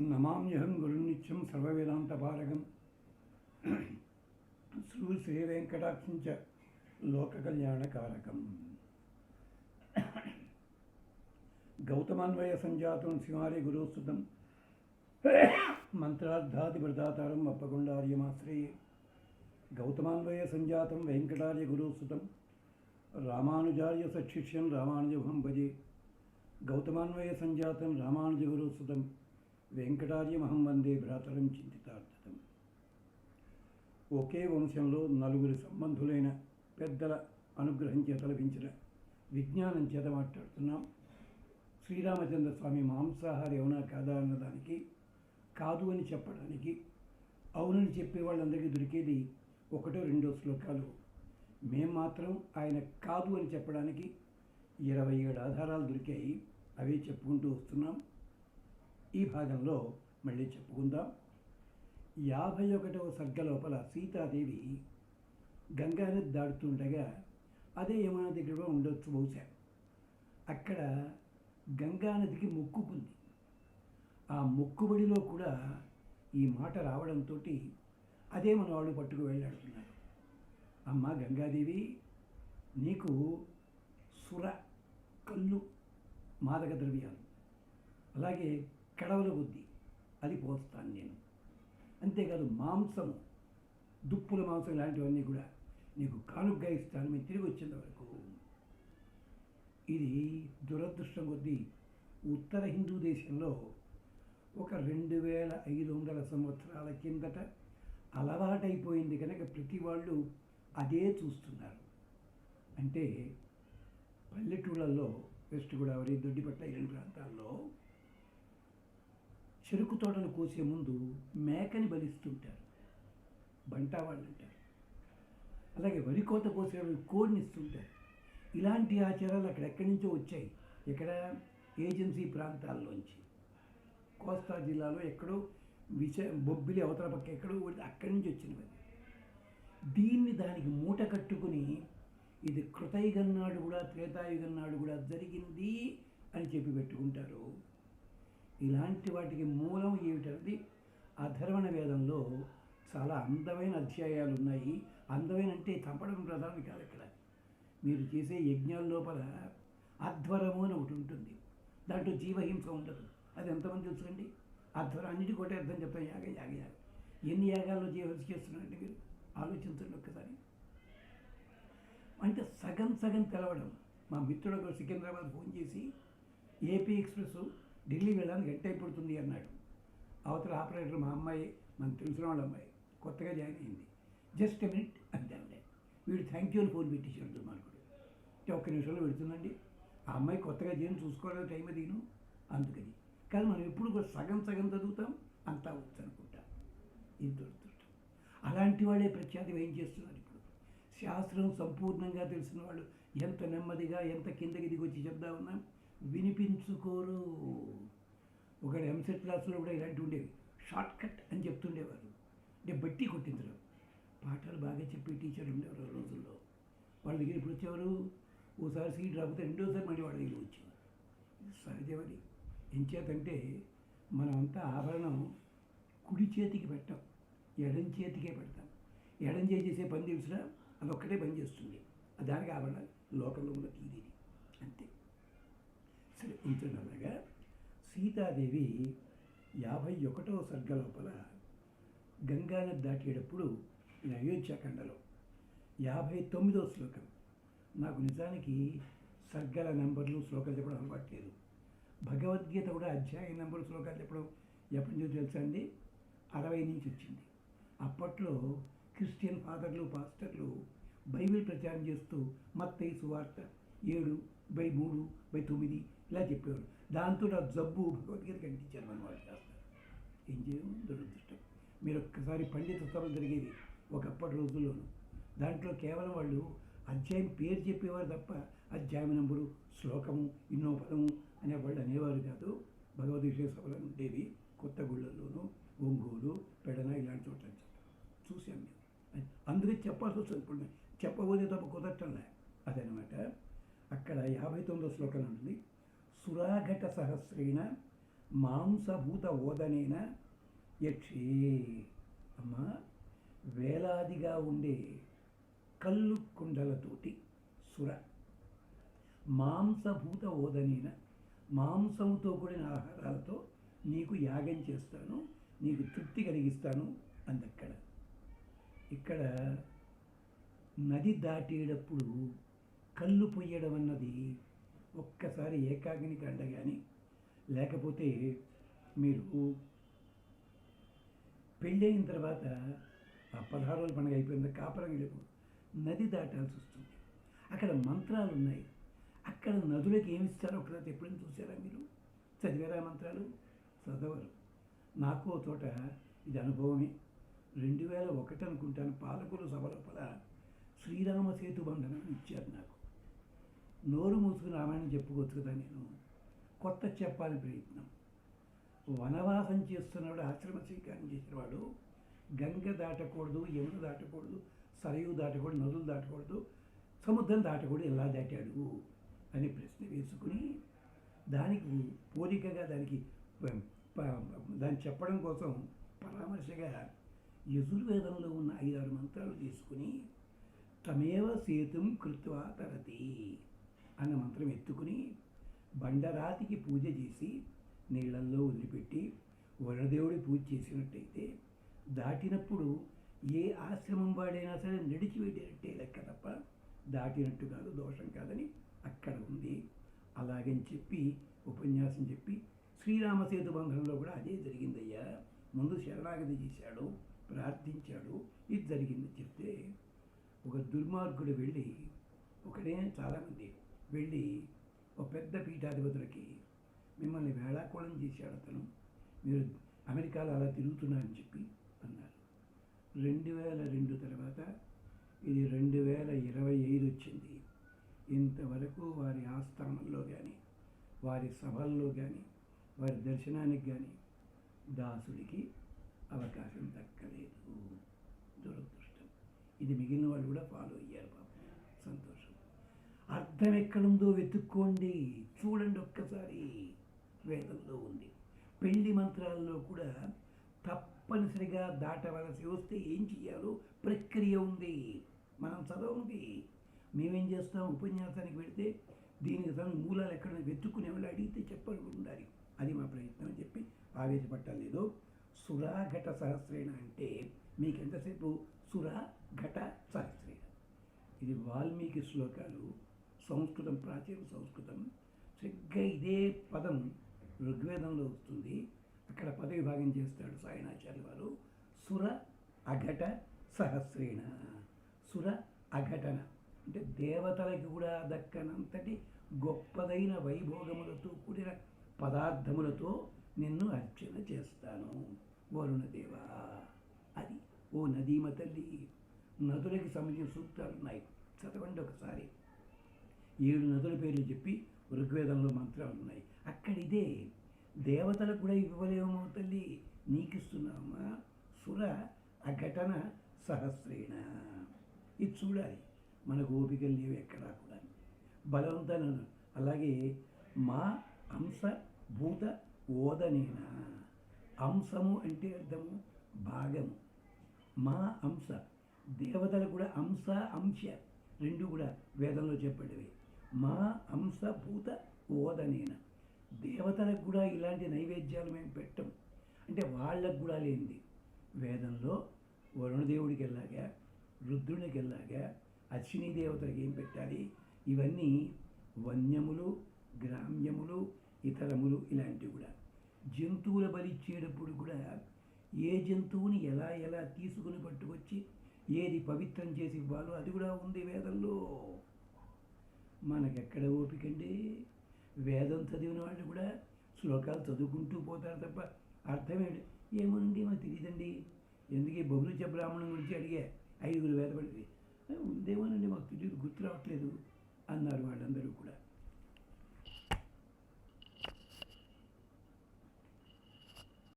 నమామ్యహం గురునిత్యం సర్వవేదాంతపారగం శ్రీవేంకటాక్షంచ లోకకళ్యాణకారకం. గౌతమాన్వయ సంజాతం శివారి గురుస్తుతం మంత్రార్థాదివ్రతాతారం అప్పకొండార్యమాశ్రయే. గౌతమాన్వయ సంజాతం వెంకటార్య గురుస్తుతం రామానుజార్య సశిష్యం రామానుజం భజే. గౌతమాన్వయ సంజాతం రామానుజ గురుస్తుతం వెంకటార్యమహం వందే భ్రాతరం చింతితార్థతం. ఒకే వంశంలో నలుగురి సంబంధులైన పెద్దల అనుగ్రహం చేత లభించిన విజ్ఞానం చేత మాట్లాడుతున్నాం. శ్రీరామచంద్ర స్వామి మాంసాహారి అవునా కాదా అన్నదానికి కాదు అని చెప్పడానికి, అవునని చెప్పే వాళ్ళందరికీ దొరికేది ఒకటో రెండో శ్లోకాలు. మేం మాత్రం ఆయన కాదు అని చెప్పడానికి 27 ఆధారాలు దొరికాయి. అవే చెప్పుకుంటూ వస్తున్నాం. ఈ భాగంలో మళ్ళీ చెప్పుకుందాం. 51వ సర్గ లోపల సీతాదేవి గంగానది దాడుతుండగా, అదే యమునా దగ్గర ఉండొచ్చు బహుశా, అక్కడ గంగానదికి మొక్కుకుంది. ఆ మొక్కుబడిలో కూడా ఈ మాట రావడంతో అదే మన వాళ్ళు పట్టుకు వెళ్ళాడుతున్నారు. అమ్మ గంగాదేవి, నీకు సుర కళ్ళు మాదక ద్రవ్యాలు, అలాగే కడవల బుద్ధి అది పోస్తాను నేను. అంతేకాదు మాంసము, దుప్పుల మాంసం ఇలాంటివన్నీ కూడా నీకు కానుగ్గా ఇస్తాను మేము తిరిగి వచ్చేంత వరకు. ఇది దురదృష్టం కొద్దీ ఉత్తర హిందూ దేశంలో ఒక 2500 సంవత్సరాల కిందట అలవాటైపోయింది కనుక ప్రతి వాళ్ళు అదే చూస్తున్నారు. అంటే పల్లెటూళ్ళల్లో, వెస్ట్ గోదావరి, దొడ్డిపట్ట ఇలాంటి ప్రాంతాల్లో చెరుకు తోటలు కోసే ముందు మేకని బలిస్తుంటారు, బంటా వాళ్ళు అంటారు. అలాగే వరి కోత కోసే కోడిని ఇస్తుంటారు. ఇలాంటి ఆచారాలు అక్కడెక్కడి నుంచో వచ్చాయి. ఇక్కడ ఏజెన్సీ ప్రాంతాల్లోంచి, కోస్తా జిల్లాలో ఎక్కడో బొబ్బిలి అవతల పక్క ఎక్కడో అక్కడి నుంచి వచ్చినవి. దీన్ని దానికి మూట కట్టుకుని ఇది కృతయుగం నాడు కూడా త్రేతాయుగం నాడు కూడా జరిగింది అని చెప్పి పెట్టుకుంటారు. ఇలాంటి వాటికి మూలం ఏమిటది? అధర్వణ వేదంలో చాలా అందమైన అధ్యాయాలు ఉన్నాయి. అందమైన అంటే చంపడం ప్రధానం కాదు. ఇక్కడ మీరు చేసే యజ్ఞాల లోపల అధ్వరము అని ఒకటి ఉంటుంది. దాంట్లో జీవహింస ఉండదు. అది ఎంతమంది తెలుసుకండి? అధ్వరం అన్నిటి కొట్టే అర్థం చెప్తాం. యాగ ఎన్ని యాగాల్లో జీవహింస చేస్తున్నారంటే మీరు ఆలోచించండి ఒక్కసారి. అంటే సగం తెలవడం. మా మిత్రుడు సికింద్రాబాద్ ఫోన్ చేసి ఏపీ ఎక్స్ప్రెస్ ఢిల్లీ వెళ్ళడానికి గంట అయిపోతుంది అన్నాడు. అవతల ఆపరేటర్ మా అమ్మాయి, మనకు తెలిసిన వాళ్ళ అమ్మాయి, కొత్తగా జాయిన్ అయింది. జస్ట్ ఎ మినిట్ అంతే. వీడు థ్యాంక్ యూ అని ఫోన్ పెట్టేశాడు దుర్మార్గుడు. అంటే 1 నిమిషంలో పెడుతుందండి. ఆ అమ్మాయి కొత్తగా చేయని చూసుకోవడానికి టైం అదీను. అందుకని కానీ మనం ఎప్పుడు కూడా సగం చదువుతాం, అంతా వచ్చు అనుకుంటాం. ఇది దొరుకుతుంటాం. అలాంటి వాళ్ళే ప్రఖ్యాతి ఏం చేస్తున్నారు ఇప్పుడు. శాస్త్రం సంపూర్ణంగా తెలిసిన వాళ్ళు ఎంత నెమ్మదిగా ఎంత కిందకి దిగి వచ్చి చెప్తా ఉన్నాం, వినిపించుకోరు. ఒకటి ఎంసెట్ క్లాసులో కూడా ఇలాంటివి ఉండేవి. షార్ట్ కట్ అని చెప్తుండేవారు. అంటే బట్టి కొట్టించడం. పాఠాలు బాగా చెప్పే టీచర్లు ఉండేవారు ఆ రోజుల్లో. వాళ్ళ దగ్గర ఇప్పుడు వచ్చేవారు, ఓసారి సీట్ రాకపోతే రెండోసారి మళ్ళీ వాళ్ళ దగ్గర వచ్చేవారు. ఇది సహజమని. ఎంచేతంటే మనమంతా ఆభరణం కుడి చేతికి పెట్టాం, ఎడం చేతికే పెడతాం. ఎడం చేసే పని తెలిసినా అదొక్కటే పని చేస్తుంది. దానికి ఆభరణాలు లోకంలో ఉన్న తీరేది అంతే. సరే ఉంటుండగా సీతాదేవి 51వ సర్గ లోపల గంగానది దాటేటప్పుడు ఇది అయోధ్యాఖండలో 59వ శ్లోకం. నాకు నిజానికి సర్గల నెంబర్లు శ్లోకాలు చెప్పడం అలవాటు లేదు. భగవద్గీత కూడా అధ్యాయ నెంబరు శ్లోకాలు చెప్పడం ఎప్పటి నుంచో తెలుసా అండి? 60 నుంచి వచ్చింది. అప్పట్లో క్రిస్టియన్ ఫాదర్లు, పాస్టర్లు బైబిల్ ప్రచారం చేస్తూ మత్తయి సువార్త 7/3/9 ఇలా చెప్పేవారు. దాంతో ఆ జబ్బు భగవద్గీత కంటించారు మన వాళ్ళు చేస్తారు. ఏం చేయము, దురదృష్టం. మీరు ఒక్కసారి పండిత సభలు జరిగేది ఒకప్పటి రోజుల్లోనూ. దాంట్లో కేవలం వాళ్ళు అధ్యాయం పేరు చెప్పేవారు తప్ప అధ్యాయం నంబరు, శ్లోకము, ఇన్నో పదము అనేవాళ్ళు అనేవారు కాదు. భగవద్గీత సభలు ఉండేవి కొత్తగూళ్ళలోనూ, ఒంగోలు, పెడన ఇలాంటి చోట్ల చూసాం మేము. అందుకే చెప్పాల్సి వస్తుంది. ఇప్పుడు చెప్పబోతే తప్ప కుదరటంలే. అదనమాట. అక్కడ 59వ శ్లోకం ఉంటుంది. సురాఘట సహస్రేణ మాంసభూత ఓదనేన యక్షే. అమ్మా, వేలాదిగా ఉండే కళ్ళు కుండలతోటి సుర మాంసభూత ఓదనేన, మాంసంతో కూడిన ఆహారాలతో నీకు యాగం చేస్తాను, నీకు తృప్తి కలిగిస్తాను అందక్కడ. ఇక్కడ నది దాటేటప్పుడు కళ్ళు పొయ్యడం అన్నది ఒక్కసారి ఏకాగ్నికి అండ కానీ, లేకపోతే మీరు పెళ్ళైన తర్వాత ఆ 16 రోజుల పండుగ అయిపోయింది, కాపురం వెళ్ళిపోయి నది దాటాల్సి వస్తుంది. అక్కడ మంత్రాలు ఉన్నాయి. అక్కడ నదులకు ఏమిస్తారో ఒకసారి ఎప్పుడైనా చూసారా మీరు? చదివారా మంత్రాలు? చదవరు. నాకు ఓ చోట ఇది అనుభవమే. 2001 అనుకుంటాను, పాలకుల సభ లోపల శ్రీరామ సేతు బంధనం ఇచ్చారు నాకు. నోరు మూసుకుని రామాయణం చెప్పుకోవచ్చు కదా నేను, కొత్త చెప్పాలని ప్రయత్నం. వనవాసం చేస్తున్నవాడు, ఆశ్రమ స్వీకారం చేసినవాడు గంగ దాటకూడదు, యమున దాటకూడదు, సరయు దాటకూడదు, నదులు దాటకూడదు, సముద్రం దాటకూడదు, ఎలా దాటాడు అని ప్రశ్న వేసుకుని దానికి పోలికగా దాన్ని చెప్పడం కోసం పరామర్శగా యజుర్వేదంలో ఉన్న 5-6 మంత్రాలు తీసుకుని తమేవ సేతుం కృత్వా తరతి అన్న మంత్రం ఎత్తుకుని బండరాతికి పూజ చేసి నీళ్ళల్లో వదిలిపెట్టి వరదేవుడి పూజ చేసినట్టయితే దాటినప్పుడు ఏ ఆశ్రమం వాడైనా సరే నడిచి వెళ్ళినట్టే లెక్క తప్ప దాటినట్టు కాదు, దోషం కాదని అక్కడ ఉంది. అలాగని చెప్పి ఉపన్యాసం చెప్పి శ్రీరామ సేతు బంధంలో కూడా అదే జరిగిందయ్యా. ముందు శరణాగతి చేశాడు, ప్రార్థించాడు, ఇది జరిగింది చెప్తే ఒక దుర్మార్గుడు వెళ్ళి, ఒకడే చాలామంది వెళ్ళి ఒక పెద్ద పీఠాధిపతులకి మిమ్మల్ని వేళాకోళం చేశాడు అతను, మీరు అమెరికాలో అలా తిరుగుతున్నారని చెప్పి అన్నారు. 2002 తర్వాత ఇది 2025 వచ్చింది. ఇంతవరకు వారి ఆస్థానంలో కానీ, వారి సభల్లో కానీ, వారి దర్శనానికి కానీ దాసుడికి అవకాశం దక్కలేదు. దురదృష్టం. ఇది మిగిలిన వాళ్ళు కూడా ఫాలో అయ్యారు పాపం, సంతోషం. అర్థం ఎక్కడుందో వెతుక్కోండి, చూడండి ఒక్కసారి. వేదంలో ఉంది. పెళ్లి మంత్రాల్లో కూడా తప్పనిసరిగా దాటవలసి వస్తే ఏం చేయాలో ప్రక్రియ ఉంది. మనం చదవండి. మేమేం చేస్తాం, ఉపన్యాసానికి పెడితే దీనికి తన మూలాలు ఎక్కడ వెతుక్కునే వాళ్ళు అడిగితే చెప్పాలి ఉండాలి. అది మా ప్రయత్నం అని చెప్పి ఆవేశపట్టలేదు. సురాఘట సహస్రేణ అంటే మీకు ఎంతసేపు సురాఘట సహస్రేణ. ఇది వాల్మీకి శ్లోకాలు, సంస్కృతం, ప్రాచీన సంస్కృతం. సరిగ్గా ఇదే పదం ఋగ్వేదంలో వస్తుంది. అక్కడ పద విభాగం చేస్తాడు సాయణాచార్య వారు. సుర అఘట సహస్రేణ. సుర అఘటన అంటే దేవతలకి కూడా దక్కనంతటి గొప్పదైన వైభోగములతో కూడిన పదార్థములతో నిన్ను అర్చన చేస్తాను వరుణదేవా. అది ఓ నదీమ తల్లి. నదులకి సంబంధించిన సూక్తాలు ఉన్నాయి, చదవండి ఒకసారి. 7 నదుల పేర్లు చెప్పి ఋగ్వేదంలో మంత్రాలు ఉన్నాయి. అక్కడ ఇదే దేవతలకు కూడా ఇవ్వలేమో తల్లి, నీకిస్తున్నామా. సుర అఘటన సహస్రేణ. ఇది చూడాలి. మనకు ఓపికలు లేవు ఎక్కడా కూడా, బలవంతాన. అలాగే మా అంశ భూత ఓదనేన. అంశము అంటే అర్థము భాగము. మా అంశ, దేవతలకు కూడా అంశ అంశ రెండు కూడా వేదంలో చెప్పబడివి. మా అంశ భూత ఓదనేన. దేవతలకు కూడా ఇలాంటి నైవేద్యాలు మేము పెట్టం అంటే వాళ్ళకు కూడా లేనిది. వేదంలో వరుణదేవుడికి ఎలాగా, రుద్రునికి ఎలాగా, అశ్విని దేవతలకు ఏం పెట్టాలి, ఇవన్నీ వన్యములు, గ్రామ్యములు, ఇతరములు ఇలాంటివి కూడా. జంతువుల బలిచ్చేటప్పుడు కూడా ఏ జంతువుని ఎలా ఎలా తీసుకుని పట్టుకొచ్చి ఏది పవిత్రం చేసి ఇవ్వాలో అది కూడా ఉంది వేదంలో. మనకెక్కడ ఓపికండి. వేదం చదివిన వాళ్ళు కూడా శ్లోకాలు చదువుకుంటూ పోతారు తప్ప అర్థమేంటి ఏమోనండి మాకు తెలియదండి. ఎందుకే బహుళ బ్రాహ్మణం గురించి అడిగా, 5 వేద పడింది. ఉందేమోనండి మాకు తెలియదు, గుర్తు రావట్లేదు అన్నారు వాళ్ళందరూ కూడా.